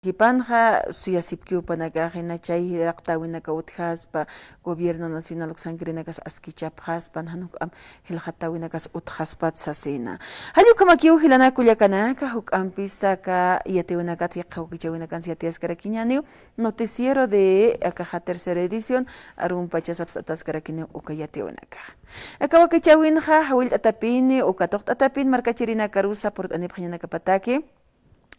Kipanja suyasipkiupanakajina chay llaqtawinaka utjaspa gobierno nacional uksangirinakas askichapjaspa hanuk'am hilqatawinakas utjaspat sasina hallukamakiu hilanakullakanaka huk'ampistaka yatiwinakati qhawkichawinakan yatiaskarakiñaniw noticiero de akaja tercera edición arunpachasaps ataskarakini uka yatiwinakaj akawakichawinja hawillt'atapini uka toqt'atapin markachirinakarusa port'anipqñanakapataki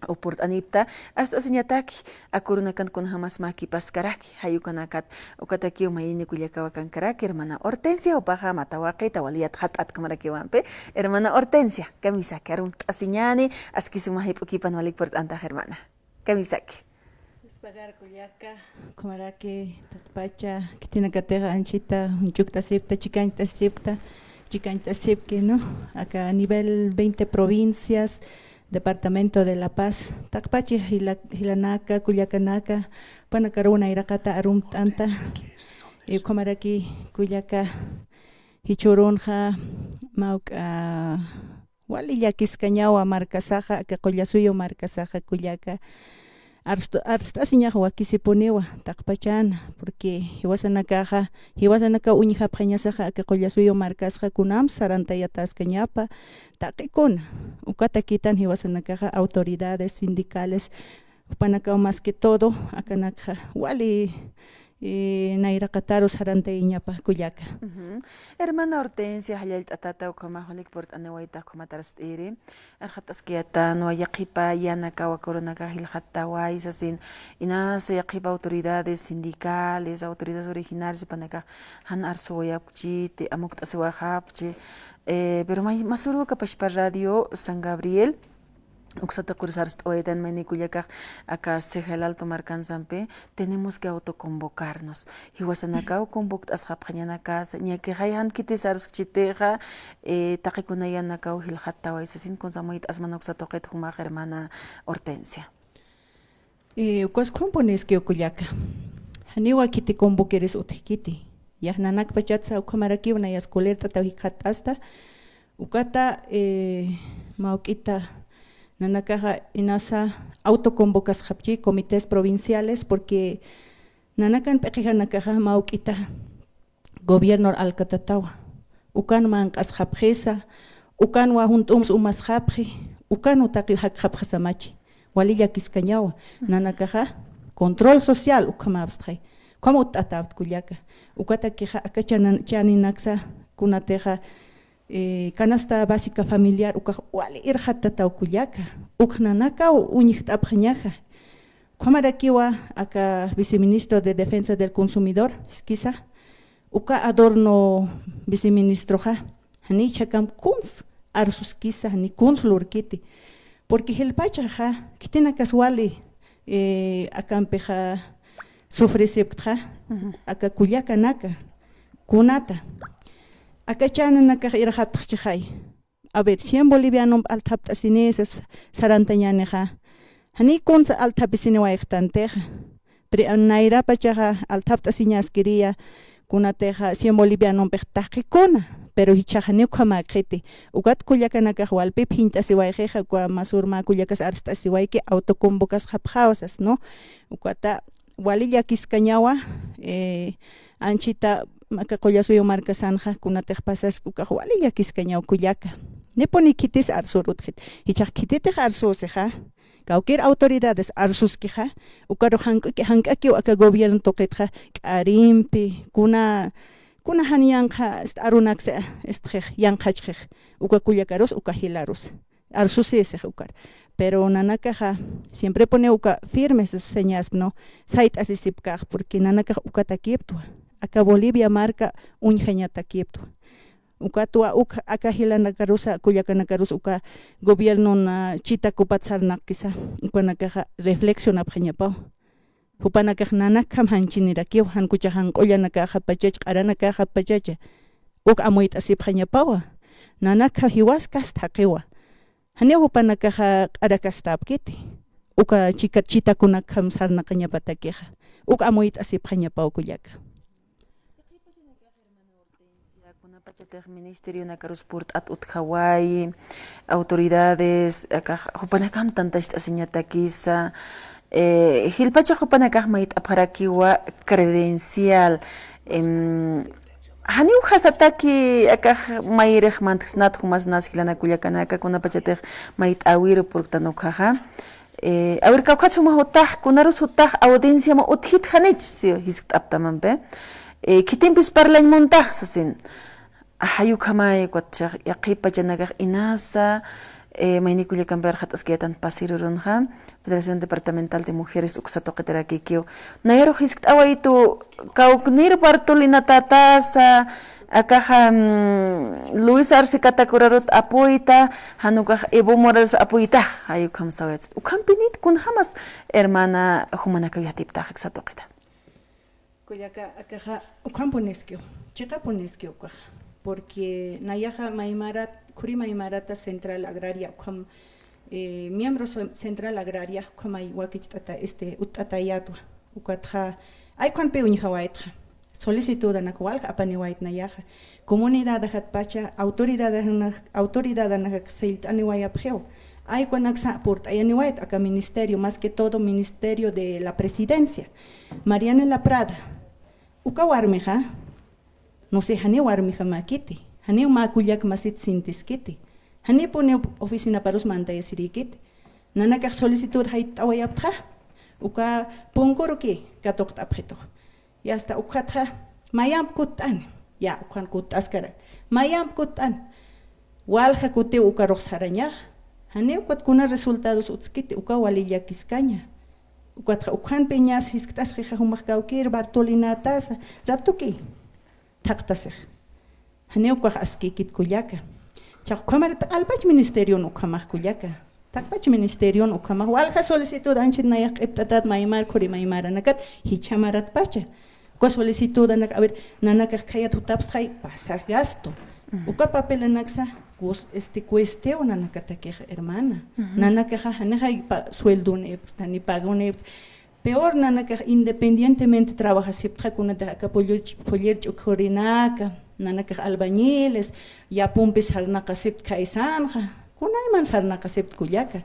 oportunidad hasta señataki akurunakan con jamás maki paskaraki hayukanakat ukataki umayini kuyakawakan karaki hermana Hortensia upaja matawaqi tawaliyat hatat kamarakiwanpe hermana Hortensia kamisaki arun asiñani askisumahi pukipan walik portanta hermana kamisaki pagar kuyaka kamaraki pacha kitinakateja anchita unchukta sipta chikanta sipki no acá a nivel 20 provincias Departamento de La Paz, Takpachi, Hilanaka, Cuyacanaka, Panacaruna, Irakata, Arum Tanta, Komaraki, Kuyaka, Hichurunja, Mauka, Waliyakis Cañawa, Marcasaja, Cacoyasuyo, Marcasaja, Kuyaka, Arstasiña, Wakisiponewa, Takpachana, porque Hiwasanaka, Unija Preñasaja, Cacoyasuyo, Marcasaja, Kunam, Sarantayatas Cañapa, Takikuna, Ukatakitan, Hiwasanaka, autoridades sindicales, Panacao más que todo, Akanaka, Wali. Nairakataru Saranteiñapa Kuyaka. Hermana Hortensia, Hayal Tatata, Okamaholik Port Anewaita, Komatarastiri, Arjataskiata, no Yakipa, Yanakawa, Coronaka, Hilhatawai, Sasin, Inas, Yakipa, autoridades sindicales, autoridades originales, Panaka, Han Arsoyapchi, Amuktasewahapchi, pero Masuru Kapashpa Radio, San Gabriel. Uxata cursar oedan menikuyakaj acá sejalal tomar canzampe tenemos que autoconvocarnos hiwasanakau convoctas japjañanaka ñake hayhan kitisars chiteja taqikunayanaku hilhattawa isasin konsamoit asmanoxa toqet huma hermana Hortensia ukas compones que okuyaka haniwa kiti convoqueres utikiti yahnanak pachatsa ukamaraki una yascolerta tawikatasta ukata maukita Nanakaja inasa autoconvocas japchi comités provinciales porque nanakan peqijanakaja maukita gobierno alcatatawa ukan manqas japjesa ukan wa juntums umas japji ukan utaqi japjasamachi walilla kiskañawa nanakaja control social ukamabstray como utatab kuyaka ukata kija akachanan chaninaksa kunateja canasta básica familiar uka wali irhatata ukuyaka uknanaka uñihtapjañaja Kwamarakiwa acá viceministro de defensa del consumidor esquisa uka adorno viceministroja hani chakam kuns arsus kisa ni kuns lurkiti porque el pachaja kitina casuali akampeja sufrisiptja acá kuyaka naka kunata Acachananaka irhatchai. A ver, 100 bolivianos altaptasineses sarantañaneja. Hani kunsa altapisinewaiktanteja. Pero naira pachaja altaptasiñasquería kunateja 100 bolivianos pechtakikuna. Pero hichajani ukamaketi. Ugat kuyakanaka hualpi pintasiwaijeja kwa masurma kuyakas arstasiwaike autoconvocas japjaosas, ¿no? Ukata walilla kiskañawa anchita Maka koyasuyo marca sanja kunatej pasas kukajwali ya kiskañao kuyaka. Neponi kitis arsurutjit. Hichak kititej arsuseja. Kaukir autoridades arsuskeja. Ukaro hankaki aka gobierno toquetja. Karimpi kuna hanianja arunakse estjej yankachjej. Uka kuyakaros uka hilarus. Arsusesej ukar. Pero nanakaja siempre pone uka firmes señas, ¿no? Sait asisipkaj porque nanakaj uka takiptua. Acá Bolivia marca un jañataquiepto. Ukatua acá hilanakarusa kuyakanakarusa uka gobierno na chita kupatsarnakisa ukanakaja reflexiona pjañapao. Hupanakaj nanakam hanchinirakiw hankuchajan qoyanakaja pachach aranakaja pachacha. Amoit asip pjañapawa. Nanaka hiwaskas taqiwa. Hania hupanakaja arakastapkiti. Uka chita kunakam sarnakañapatakeja. Amoit asip pjañapao kuyaka. Pachatej Ministerio Nakaruspurt at Hawaii, autoridades, Jupanakam tantas asiñatakisa, hilpacha hupanakaq mayt aparakiwa credencial hani uhasataki akaq mayriq mantasnat humas nasilana kullakanaka kunapachataq mayt awir purktanukaja awir kawkachuma hutaq kunarus hutaq audiencia ma uthit hanich si hiskt aptamanpe kitimpis parlañmuntaq sasin ahayu kamay kwatchaq yaqipachanakaq inasa mayni kullakanpi qat'askiyatan pasirurunqa Federación Departamental de Mujeres uksatoqitarakikiw nayaro hiskt awaitu kawknir partulinatata akaja Luis Arce Catacorarot apoita hanukaj Evo Morales apoita ayu kamsawet ukampinit kun hamas hermana humanaka yatipta xatoqita Kuyaka akaja ukamponeskio chiqaponeskio ukaj porque nayaja maimarat kuri maimarata central agraria ukam miembro central agraria kamay wakichtata utatayatwa ukatja ay kwanpe unjawaitja solicitud na kwal apaniwait na yaja comunidad hat pacha autoridad na seilt aniwaya pgeo ay kwanaksa port ayaniwait aka ministerio más que todo ministerio de la presidencia Mariana La Prada ukawarmeja no sé hani warmeja makiti hani makuyak masit sintiskiti hani pone oficina para os manta yasirikit nanaka solicitud hait awayaptra uka pongoro ki katok tapjeto ya hasta ukatra mayam kutan ya ukan kutaskara mayam kutan walja kute uka roxaraña hani ukat kuna resultados utskit uka walilla kiskaña ukatra ukan peñas hisktas rija humakawkir bartolinatas ratuki taktasej hani uka askikit kuyaka Chakamar albach ministerio no kamar kuyaka. Takbach ministerio no kamar walha solicitud anchit nayak eptatat maimar kuri maimara nakat hichamarat pacha. Ko solicitud anak a ver nanaka kayat utaps kay pasa gasto. Uka papel anaksa gus cuesteo nanakata que hermana. Nanaka hanaka sueldo ne ni pago ne peor nanaka independientemente trabaja siptra kuna de apoyer chorinaka. Nanaka albañiles ya pumpis sarnaka sept kaisanja kunay man sarnaka sept kuyaka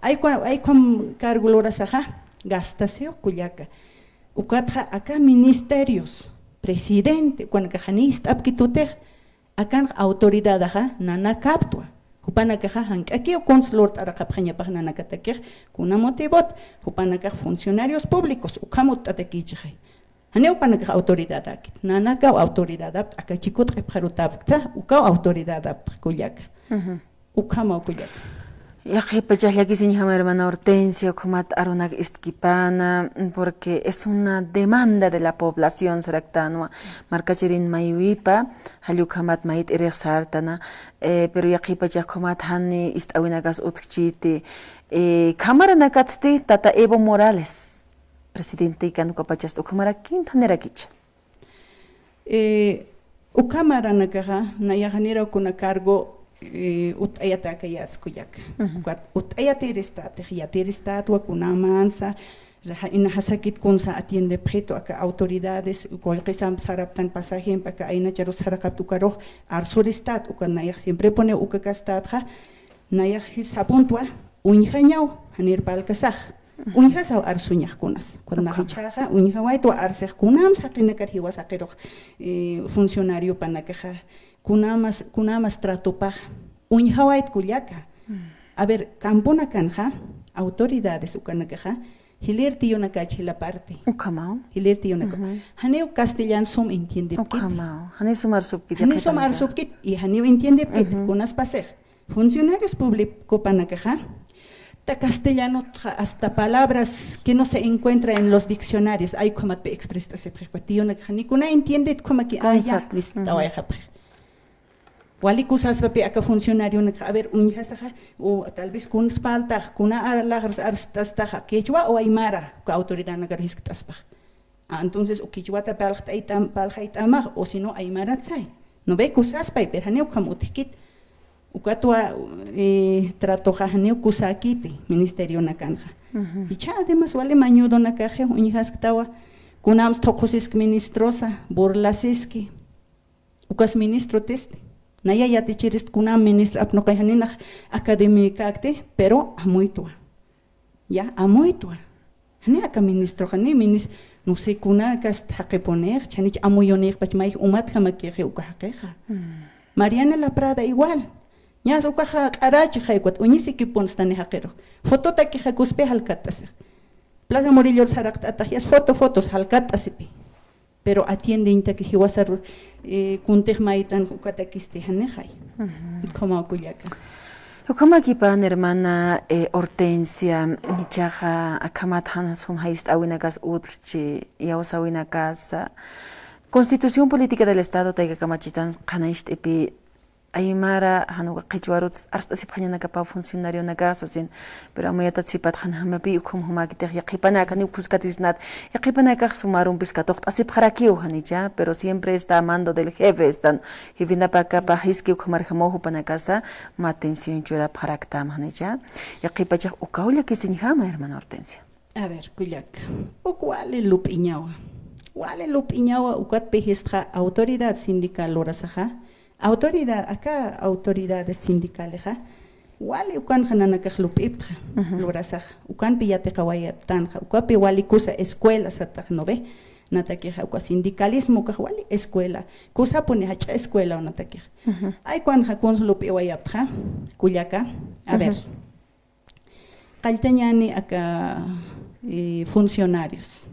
ay com cargo lora saja gastaseo kuyaka ukatja acá ministerios presidente cuando kajanista apkitute akan autoridad aja nana captua upana kajan aquí o consulor arakapjaña pa nanaka takir kuna motivot upana funcionarios públicos ukamot atakichai Haneu panak autoridad akit nanaka autoridad aka chikut qepxarutabta uka autoridad kuyaka ukama kuyaka Yaqipachahlaki señora hermana Hortensia kumat arunak istkipana porque es una demanda de la población saractanua marcacherin mayuipa halukamat mait ireksartana pero yaqipachah kumat hani istawinagas utkchiti cámara nakatsti tata Evo Morales presidente ikanu kapachas ukamara quintanera kicha ukamara nakaga nayaganera kuna cargo utayata kayats kuyak utayateristat wa kuna mansa ina hasakit kunsa atiende preto aka autoridades kolqisam saraptan pasajem aka aina charos sarakap tukaro arsuristat ukanayag siempre pone ukakastat nayag hisapuntwa unjañaw hanir palkasaj Unja sa arsuñah kunas. Cuando hichaja unja waito arsej kunam sakina karhiwa sakero funcionario panakaja kunamas tratopaj. Unja wait kuyaka. A ver, campona kanja autoridades ukanakaja hilir tío nakachi la parte. Ukamao. Hilir tío nakaja. Haneu castellano som entiende. Ukamao. Haneu sumar subkit. Haneu sumar subkit y haneu entiende kit kunas pasej. Funcionarios públicos panakaja ta castellano hasta palabras que no se encuentran en los diccionarios hay como te expresa se precuatio na ni kuna entiende como que ya lista wa ya wali kusas papi aka funcionario na a ver un hasaja o tal vez kun spalta kuna alagars arstasta quechua o aymara ka autoridad na garistas pa entonces o quechua ta palgt aitam palhait amag o sino aymara tsai no ve kusas pa pero haneu como tikit Ukatua trato jahaneu kusakiti ministerio nakanja. Y cha además wale mañudo nakaje unihasktava kunams tokosis ministrosa burlasiski. Ukas ministro teste. Naya yati chirist kunam ministro apnokajanina académica acte pero amuitua. Ya amuitua. Hani acá ministro, hani ministro, no sé, kuna kas haqe poner, chanich amuyonig, pach maich umat jamakeje ukajaqueja. Mariana La Prada igual. Ñas ukaja arache jaikwat, uñisi que ponstane jaquero. Fotota que jacuspe halcatase. Plaza Morillo Saract atajias fotos halcatasipi. Pero atiende inta que hiwasar kuntej maitan ukatakiste hanejay. Como Cuyaca. Ukama kipan hermana Hortensia nichaja akamat hanasum haist awinagas utchi yaus awinagas Constitución Política del Estado taiga kamachitan kanaish epi Aymara hanuga qichwaruts hasta siphañana kapa funcionario nagas asin pero amuyata sipat hanhamapi ukum humakiteh yaqipana kani ukuskatisnat yaqipana kaq sumarum piskatoq asipkharakiu hanicha pero siempre está a mando del jefe están hivina kapa hiski ukumarhamohu panakasa ma atención chura pharaktam hanicha yaqipachaq ukaulia kisinjama hermana Hortensia. A ver, Cuyac. Ukwale lupiñawa. Wale lupiñawa ukat pejistra autoridad sindical orasaja. Acá autoridades sindicales, wali ukan hanana kahlup iptra, lorasaj, ukan piyate kawaya tanja, ukapi wali kusa escuela sataj no ve, natakeja uka sindicalismo kahwali escuela, kusa pone hacha escuela o natakeja. Ay cuan hakonslup iwayaptra, Cuyaca, a ver, kaltañani acá funcionarios,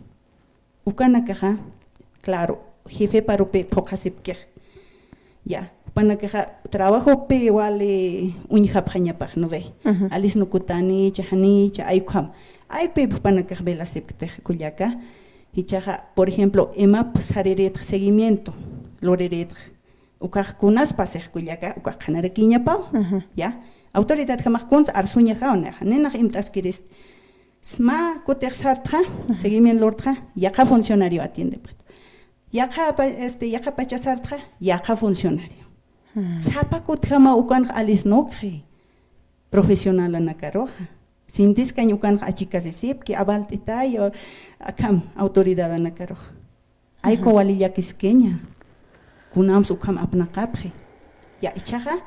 ukan akaja, claro, jefe parupe pokasipkej, ya. Para que trabajo pe igual unjapjaña paj no ve alis no kutani chahani cha aykham ay pe para que vela septe Cuyaca y chaja por ejemplo ema sareret seguimiento loreret ukaj kunas pase Cuyaca ukaj kanarakiña pa ya autoridad jamás cons arsuña jaona nena imtas quieres sma kutersartra seguimiento lortra ya ka funcionario atiende ya ka pachasartra ya ka funcionario Zapakut jama ukan alis nokri profesional anakaroja. Sintis kan ukan achicas sip que abaltita yo akam autoridad anakaroja. Ay ko wali ya kisqueña. Kunam ukam apnakapje. Ya ichaja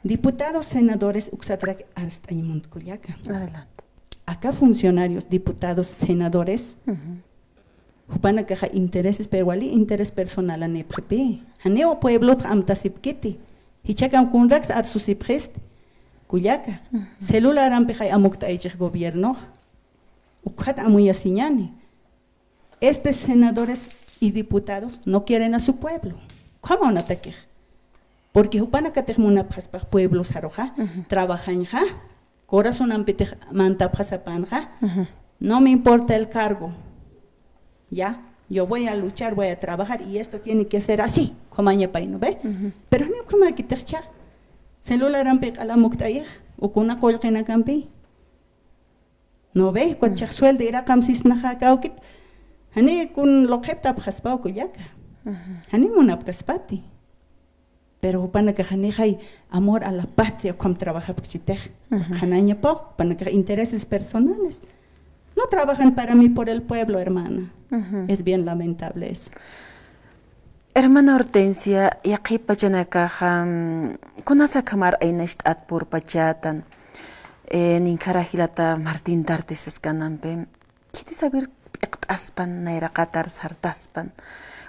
diputados senadores uxatrak arstaimont Cuyaca. Adelante. Acá funcionarios, diputados, senadores. Hupana caja intereses pero wali interés personal ane prepe. Haneo pueblo amtasipkiti. Hichakam kunrax ar susiprest. Cuyaca. Celular ampejay amukta echej gobierno. Ukat amuya siñani. Estos senadores y diputados no quieren a su pueblo. ¿Cómo no te quejas? Porque hupana katejmuna paspa pueblos aroja, trabajan ja, corazón ampetej manta pasapanja. No me importa el cargo. Ya, yo voy a luchar, voy a trabajar y esto tiene que ser así, como aña paino, ¿ve? Pero no como hay que terchar. Celular ampet a la muctayej, o con una colgena campi. No ve, cuando sueldo era camsis naja caukit. Hani con lo que está pasando Cuyaca. Hani monapcaspati. Pero para que hani hay amor a la patria como trabaja pchitej. Hanaña po, para que intereses personales. No trabajan para mí por el pueblo, hermana. Es bien lamentable eso. Hermana Hortensia, yaqi pachanaka kunasa kamar aynasht atpur pachatan ninkara hilata Martín Tartes escanampe. Kiti saber iqtaspan nairaqatar sartaspan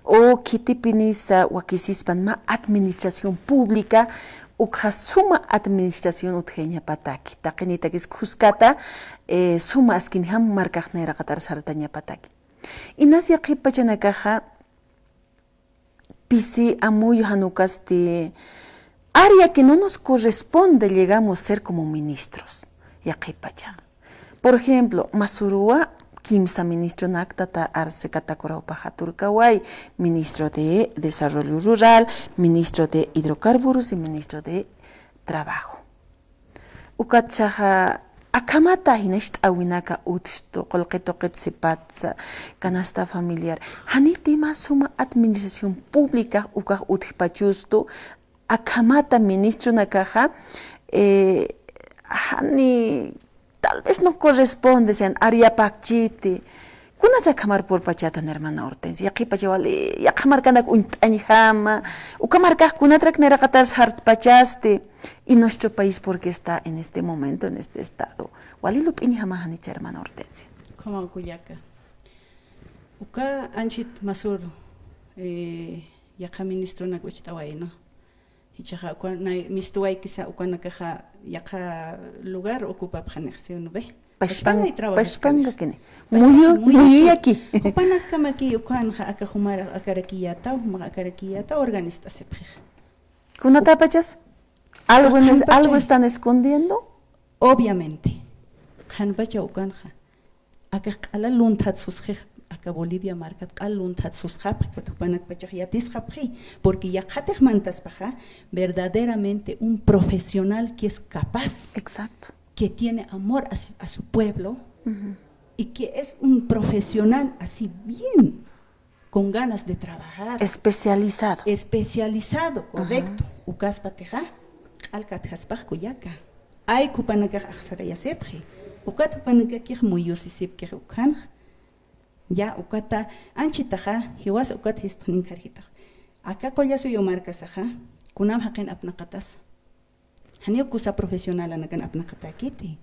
o kiti pinisa wakisispan ma administración pública ukha suma administración utjeña pataki taqinita kis kuskata suma askin ham markaq nairaqatar sartaña pataki. Inas yaqi pachanaka pisi amuyo hanukasti área que no nos corresponde llegamos a ser como ministros. Por ejemplo, Masurúa, Kimsa ministro Naktata Arce Catacoraupaja Turcaway, ministro de Desarrollo Rural, ministro de Hidrocarburos y ministro de Trabajo. Ukachaja akamata hinesht awinaka utsto kolqetoqet sipatsa canasta familiar hanitima suma administración pública ukaj utpachusto akamata ministro nakaja hani tal vez no corresponde sean área pachite kuna sakamar por pachatan hermana Hortensia yaqi pachawali yaqamar kanak untanjama ukamar kunatrak neraqatar sart pachaste y nuestro país porque está en este momento en este estado wali lupini jamahanicha hermana Hortensia. Como Kuyaka. Uka anchit masur yaka ministro na kuchtaway no. Hichaja uka na mistuay kisa uka nakaja yaka lugar ocupa pjanexio no ve. Pashpanga kene. Muyu aquí. Upa nakamaki uka nja akajumara akarakiyata uma akarakiyata organista sepje. ¿Kuna tapachas? ¿Algo están escondiendo? Obviamente. Hanbacha ukanja. Akala luntat susje aka Bolivia marcat luntat susjap panak pachayatis japri porque ya mantas paja verdaderamente un profesional que es capaz. Exacto. Que tiene amor a su pueblo y que es un profesional así bien con ganas de trabajar. Especializado. Especializado, correcto. Ukas pateja alkat haspaj kuyaka. Ay kupanaka akhsaraya sepje. Ukat panaka kih muyusisip kih ukan. Ya ukata anchitaja hiwas ukat histnin karhita. Acá koyasu yo marca saja kunam haken apnaqatas. Hani kusa profesional anakan apnaqatakiti.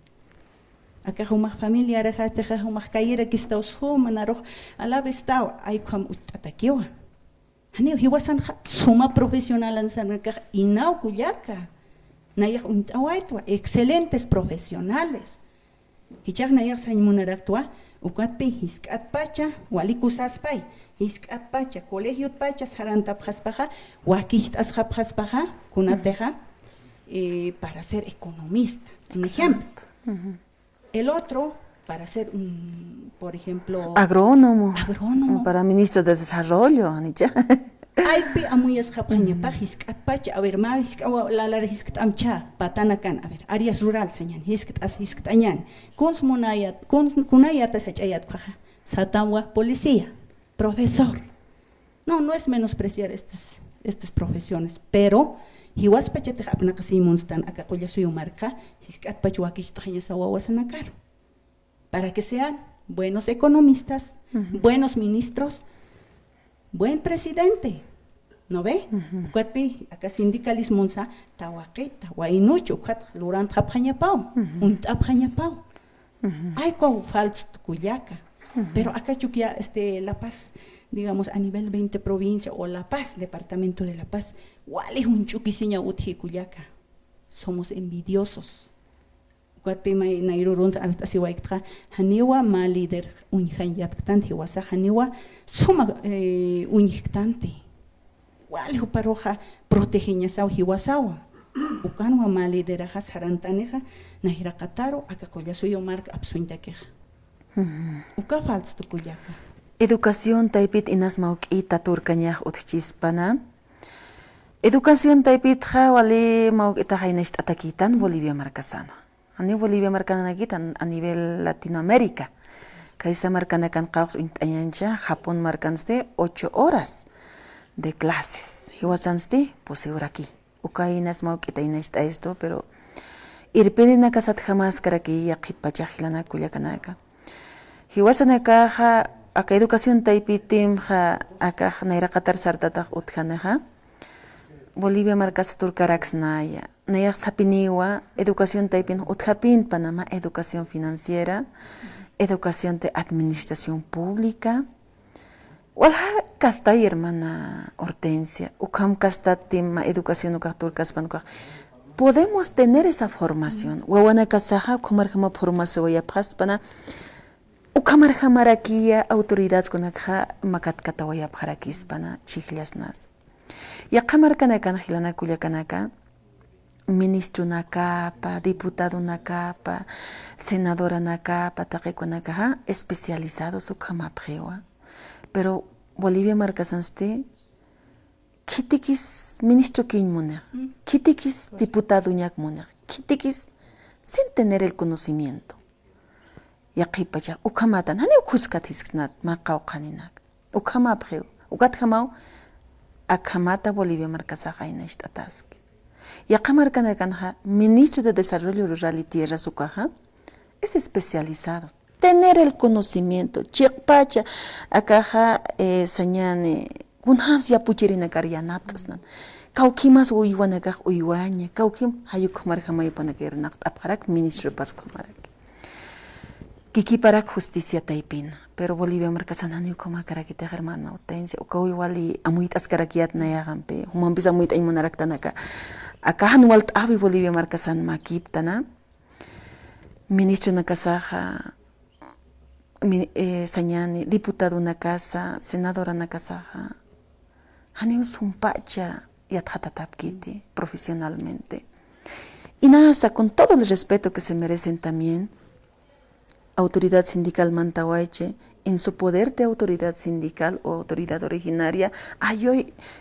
Acá humah familia rajas teja humah kayira kistaus manaroj ala bestao ay kam utatakiwa. Hani hiwasan suma profesional ansanaka inau kuyaka. Nayak untawaitwa excelentes profesionales. Hichak nayak sañmunaraktua ukatpi hiskat pacha walikusaspay hiskat pacha colegio pacha sarantap haspaja wakistas haspaja kunateja para ser economista, un ejemplo. El otro para ser por ejemplo agrónomo para ministro de desarrollo anicha. Aypi amuyas japaña pa hiskat pacha a ver ma la hiskat amcha patanakan a ver áreas rural señan hiskat añan kunayat sachayat paja satamwa policía profesor no es menospreciar estas profesiones pero hiwas pachate apna kasimunstan aka qoya suyo marca hiskat pachuakis taña sawawasanakar para que sean buenos economistas buenos ministros buen presidente, ¿no ve? Cuatpi, acá sindicalismo sa tawaqueta, guainucho, cuat lurant japjañapau, un tapjañapau. Hay con falso cuyaca, pero acá chuquia La Paz, digamos a nivel 20 provincia o La Paz, departamento de La Paz, wale un chuquisiña uti cuyaca. Somos envidiosos. Cuatpi mai nairurunz hasta si waiktra haniwa ma líder unjanyatktante wasa haniwa suma unjiktante wali huparoja protegeña saw hiwasawa ukanwa ma líder ha sarantaneja nahirakataro akakoya suyo marca absuintakeja uka falts tukuyaka Educación taipit inas mauk'ita turkañaj utchispana Educación taipit wali mauk'ita haynasht atakitan Bolivia marcasana Ani Bolivia marcana a nivel Latinoamérica. Kaisa marcana kan qaus ayancha Japón marcanste 8 horas de clases. Hiwasanste posible aquí. Ukainas mauquita inesta esto, pero irpedina kasat jamás karaki yaqipacha hilana kuyakanaka. Hiwasanaka aka educación taipitim aka nairaqatar sartataq utjanaja. Bolivia marcas turcarax naya. Nayak sapiniwa, educación taipin utjapin Panamá, educación financiera, educación de administración pública. Walha castay hermana Hortensia, ukam castatim educación ukaturcas panuka. Podemos tener esa formación. Wawana kasaja kumarjama formación ya paspana. Ukamarjamarakia autoridades kunakha makatkatawaya parakis-pana chiklas nas. Ya kamarkana kan hilana kulyakanaka. Ministro nakapa, diputado nakapa, senadora nakapa, taqueconaka, especializados su camaprewa. Pero Bolivia marcasanste, kitikis ministro kin moner, kitikis diputado ñak moner, kitikis sin tener el conocimiento. Yaqipacha, ukamatan, hani ukuskatisnat, maqawqaninak, ukamaprewa, ukatkamau, akamata Bolivia marcasaja inashtatasque. Yaqamarkana kanja, ministro de Desarrollo Rural y Tierra Sucaja, es especializado. Tener el conocimiento. Chiqpacha, akaja, sañane, gunhams ya puchirina karyanaptasnan. Kaukimas uywanakaj uywaña, kaukim hayukumarjamay panakernakt apjarak ministro paskumarak. Kiki para justicia taipina, pero Bolivia marcasan hani como carakita hermana hortensia, o kau iguali amuit askarakiat na yagampe, human bisa amuit ay monaraktanaka. Acá hanualt avi Bolivia marcasan makiptana, ministro na kasaja, Sañani, diputado na casa, senadora na kasaja, hani usumpacha yathatatapkiti profesionalmente. Y nasa, con todo el respeto que se merecen también, autoridad sindical Mantahuayche, en su poder de autoridad sindical o autoridad originaria, yo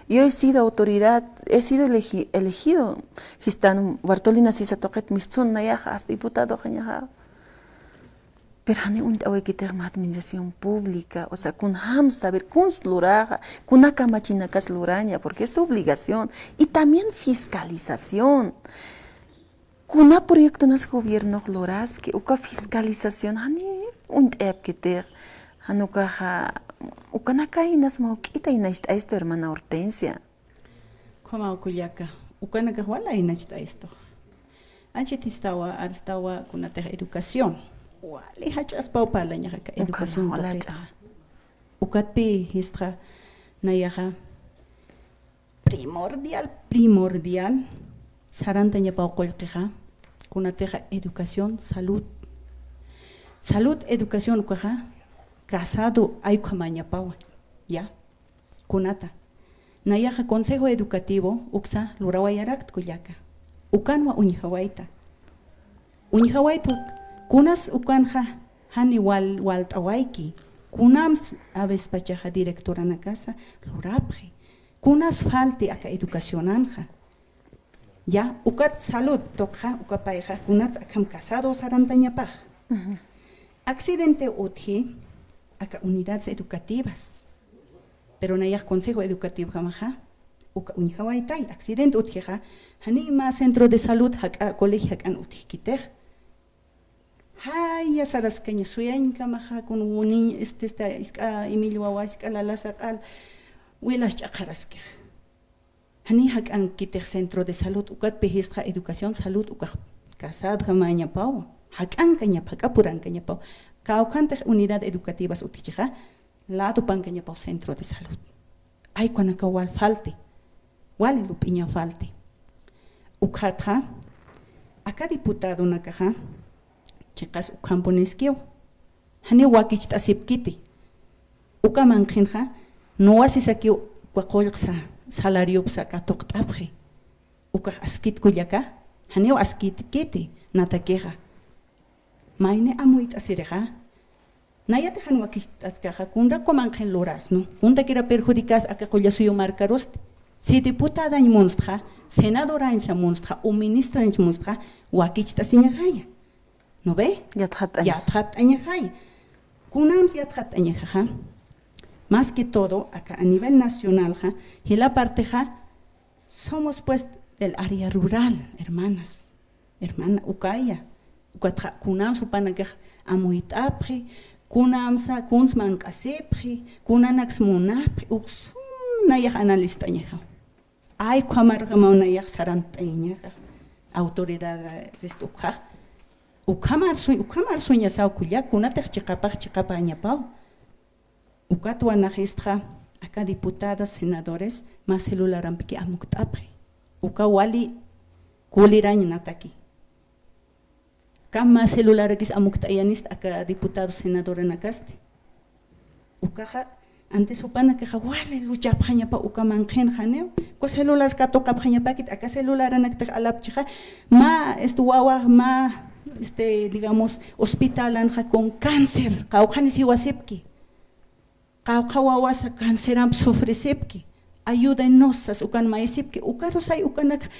he sido autoridad, he sido elegido. Histan Bartolina Sisa Toquet Mistun Nayajas, diputado Jañaja. Pero han un administración pública, o sea, con ham saber, con sluraja, con akamachinakas luraña, porque es su obligación. Y también fiscalización. Kuna proyecto nas gobierno loras que uka fiscalización hani un epketer hanuka ukanaka inas mauquita inasta esto hermana Hortensia. Como okuyaka ukanaka wala inasta esto. Anchetistawa arstawa kunata educación. Wali hachas paupala nyaka educación toqueta. Ukatpi histra nayaha primordial Sarantaña pauqoyqiqa kunateja educación, salud, educación ukaja casado aykhamaña pawa, ya, kunata. Nayaja consejo educativo uksa lurawayarak kuyaka. Ukanwa uñhawaita. Uñhawaitu kunas ukanja hani wal tawaiki. Kunams aves pachaja directora na casa lurapje. Kunas falti aka educación anja. Ya, ukat salud, toja, ukapaija, kunats akam casado sarantañapaj. Accidente uti, aka unidades educativas. Pero no hay consejo educativo jamaja, uka unjawaitai, accidente utija, hanima centro de salud, haka colegio hakan utijkiter. Haya sarascaña sueña kamaja con un iska Emilio Awaska la lasakal, huelas chakaraske. Hani hakan kiter centro de salud ukat pehistra educación salud ukat casado kamaña pau hakan kaña pakapuran kaña pau kaukante unidad educativas utichija lado pan kaña pau centro de salud ay kwanaka wal falte wal lupiña falte ukatra aka diputado nakaja chicas ukamponesquio hani wakichta sipkiti ukamanjinja no asisakio kwakolxa salario psaka toqtapje ukaj askit kuyaka haneo askit kiti natakeja maine amuit asireja nayate hanwa kistaskaja kunda komangen loras no kunda kira perjudicas aka kollasuyo marcaroste si diputada en monstra senadora en monstra o ministra en monstra wakichta siñajaya no ve yathat añajaya kunams yathat añajaja. Más que todo, acá a nivel nacional, y la parte, somos pues del área rural, hermanas, ukaya, kunam supanakaj amuitapri, kunam sa kunsman kasepri, kunanax monapri, nayaj analista ñeja. Ay, kuamargama nayaj sarantaña, autoridad restuja. Ukamar suña sao kuya, kunataj chiqapa añapau. Ukatwa nagistra, acá diputados, senadores, más celular ampiki amuktapri. Ukawali kulirañ nataki. Kama celular akis amuktayanist acá diputados, senadores nakaste. Ukaja, antes upana que wale lucha paña pa ukamangen janeo. Ko celular ka toka paña pakit acá celular anakta alapchija ma estuwawa ma digamos hospital anja con cáncer, kaujanisi wasipki. Kaukawawasa canceram sufre sepki. Ayúdenos, ukan maesipki. Ukarosay ukanak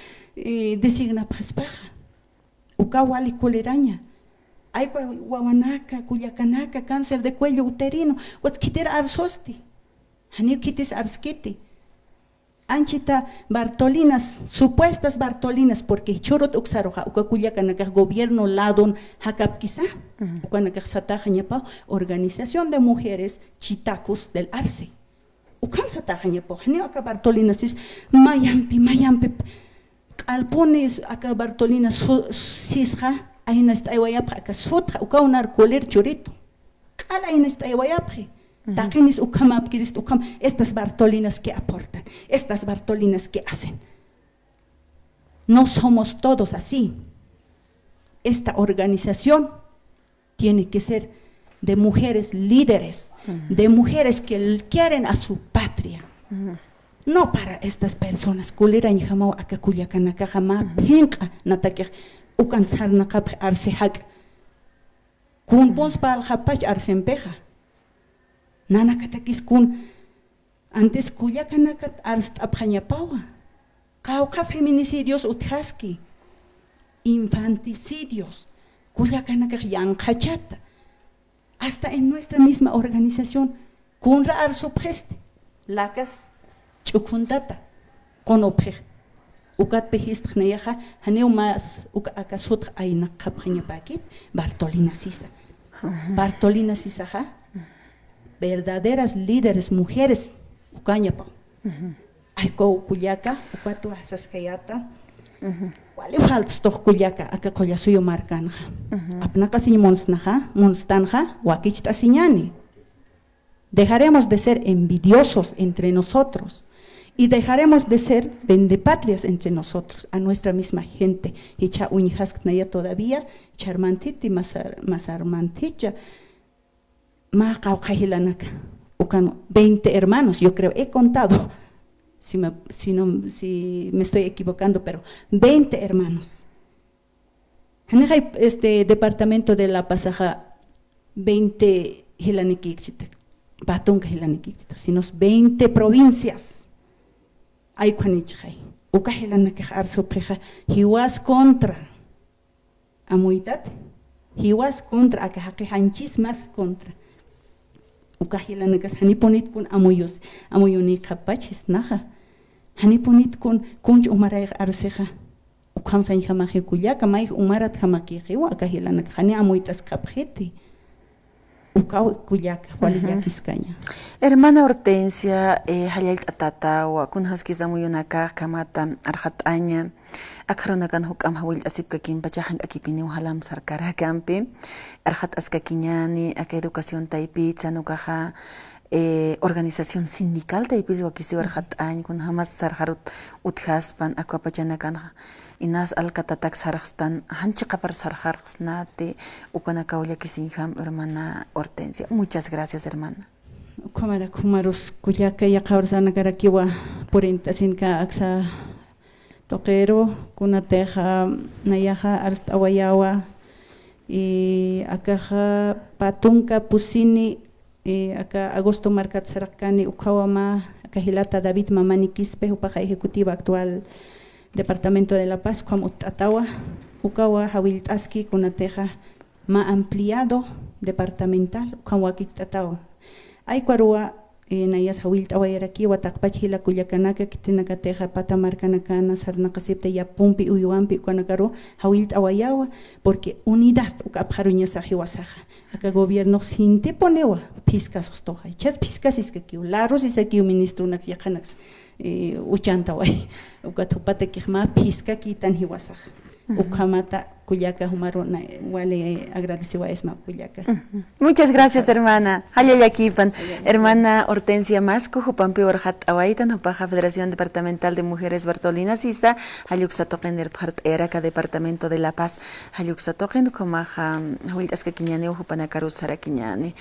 designa paspaja. Ukawali coleraña. Ay wawanaka, kuyakanaka, cáncer de cuello uterino. What's kiter arsosti. Hanio kitis arskiti. Anchita Bartolinas, supuestas Bartolinas, porque chorot uxaroja, ukakuyakanaka gobierno ladon hakapkisa, ukanaka sataja ñapa, organización de mujeres chitacos del Arce. Ukam sataja ñapa, hanio aka Bartolinas is mayampi, alpones aka Bartolinas sisja, Ahí no está iguayapja, acá sutra, uka unar coler chorito. Cala ahí no está iguayapje. Taquenis ukama apquiris ukama. Estas Bartolinas que aportan, estas Bartolinas que hacen. No somos todos así. Esta organización tiene que ser de mujeres líderes, de mujeres que quieren a su patria. No para estas personas. Kulera y jamao acá cuyacanaka jamá penca nataque ucansar nakap arsehak. Kun bons para el japach arsempeja. Nana katakis kun antes cuyacanakat arst apjañapawa. Cauca feminicidios utjaski. Infanticidios. Cuyacanakat yankachata. Hasta en nuestra misma organización. Kunra arsopreste. Lacas chukundata. Konopej. Ukat pejist neyaja. Haneu más ukakasut aina kapjañapakit. Bartolina Sisa. Bartolina Sisa ja. Verdaderas líderes, mujeres, ucañapa. Aiko cuyaca, ucuatu asaskayata. ¿Cuál faltas toch cuyaca? Acá coya suyo marcanja. Apnaca sin monsnaja, monstanja, wakichta siñani. Dejaremos de ser envidiosos entre nosotros y dejaremos de ser vendepatrias entre nosotros, a nuestra misma gente. Echa uñjasknaya todavía, charmantiti, masarmanticha. Macaujailanaka, 20 hermanos, yo creo, he contado, si me estoy equivocando, pero 20 hermanos. Este departamento de La Pasaja, 20 hilanikixitas, batunga hilanikixitas, sino 20 provincias. Hay cuanichai, uka hilanaka arsopeja, he was contra, amuitate, he was contra, akahake hanchis más contra. Ukahilanakas haniponit kun amuyuni kapachis naja haniponit kun kunch umaray arseja ukamsan jamaje kuyaka mai umarat jamaki rewa akahilanak hani amuitas kapjeti ukaw kuyaka waliyakiscaña. Hermana Hortensia, hayal atata wa kun haskiza muyunaka kamata arjataña akharonakan hukam hawil asipkakin pachahan akipini halam sarkara kampi arjat askakiñani aka educación taipi tsanukaja organización sindical taipi wakisi arjat añ kun hamas sarjarut uthaspan akapachanakan inas alkatatak sarjstan hanchi qapar sarjarjsnate ukanaka uliakisinjam hermana Hortensia. Muchas gracias, hermana. Kamara kumarus kuyaka yaqawrsana karakiwa purintasinka aksa toquero kunateja nayaja arst awayawa y akaja patunka pusini aka agosto marcat sarakani ukawama akahilata David Mamani Quispe upaja ejecutiva actual Departamento de La Paz como Atawa ukawa hawiltaski kunateja ma ampliado departamental ukawaki tatawa ay kwarua nayas hawil tawayaraki watakpachila kuyakanaka kitinakateja patamarkanakana sarnakasipte ya pumpi uyuampi kanakaru hawil tawayawa porque unidad ukapjaruña sajiwasaja aka gobierno sinte ponewa piskas stoja chas piskas iskakiu laros isakiu ministro nak yakanax uchantaway ukatupate kihma piska kitan hiwasaja ukamata kuyaka humaro wale agradeciwa esma kuyaka. Muchas gracias, hermana. Hayayakipan, hermana Hortensia Masco, Jupampi Orjat Awaitan, Jupaja Federación Departamental de Mujeres Bartolina Sisa, Hayuxatoquen del Part Eraca Departamento de La Paz, Hayuxatoquen, Comaja, Huiltasca Quiñane, Jupanakaru Saraquiñane.